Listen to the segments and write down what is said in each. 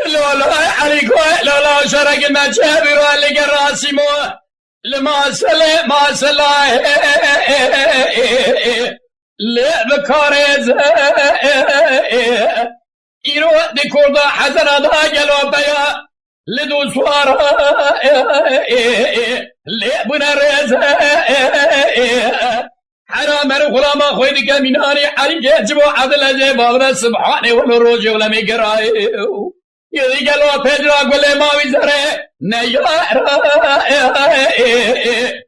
لا عليكو لا شرق المجابر واللي راسمو لما سلي ما سلا لا بكارز إيرو دي كوردا حزنا دا جلو بيا لدو سوارا لا بنرز حرام الغلام خويد كميناني حريق جبو عدل جبابنا سبحانه والروج ولا ميقرأي يدي قالوا فجرا قولي ما وزره نيارا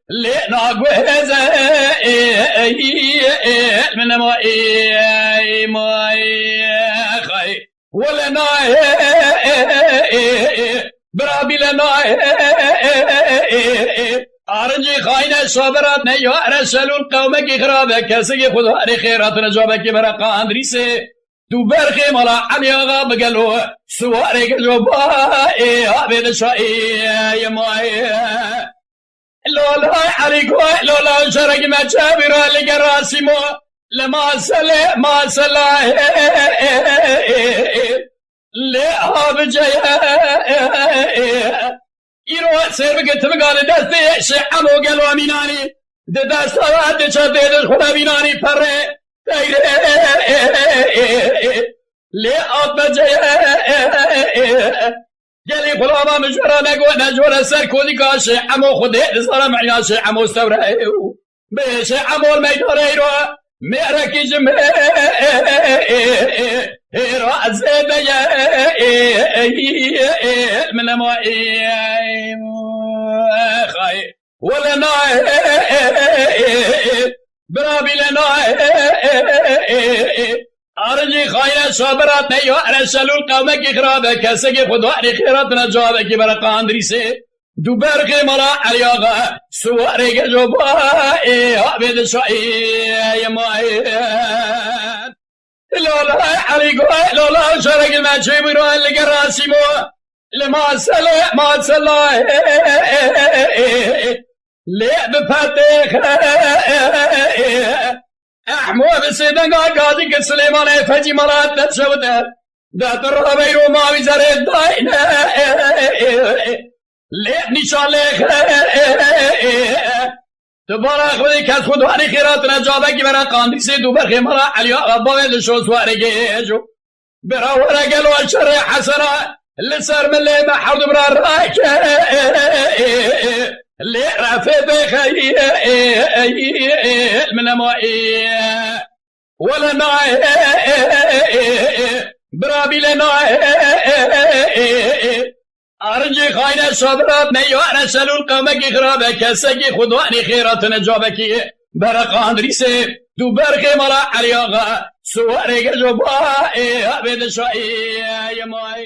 لنا قوهز من ماي خي ولنا برابي لنا آرنجی خاین صبرات نه یا رسول قوم کی خراب کسی خدا ری خیرات نجابه کی برا قاندری سے تو برخی ملا علی آقا بگلو سواری که جو بای آبید شایی مای لولا علیکو لولا شرک مچه بیرا لگر راسیمو لما سله ما سله لعاب جيه ایرو سر بگت بگال دسته شعمو گلو امینانی دست آواد چه دیدش خدا بینانی پره لعاب جيه جلي غلامة مجورة نجورة سر كودي كاشي عمو خده صار معنا شي عمو استوره بيش عمو الميدان ايرو ميركي جمع راس بيا من ما خاي ولا ناي برابي لنا آرنجی خاین صبرات نیو رسول القوم کی خراب کسی که خدا ری خیرات نجابه کی برا قاندری سے دو برخی ملا علی آقا سواری که جو بای آبید شایی مای لولا علیکو لولا شرک المچه بیرو لگر راسیمو لما سله ما سله لعب فتح احمد سیدنگا قاضی که سلیمان فجی مراد تشوده دات الربيع وما وزر الدين لعب نشالك تبارك خودی کس خودوانی خیرات نجابه کی برا قاندی سے دوبر خیمرا علی آبا لشو سوارگی جو برا ورقل والشر حسنا لسر من اللي محرد برا الراك اللي رافي بخي من مائي ولا ناي برابي لناي ارجي خاين صبرات نيو رسل القوم کی خراب کسی کی خدوانی خیرات نجابه کی برا قاندری سے دو برخ مرا علی آقا سواری جو بای عبد شایی مای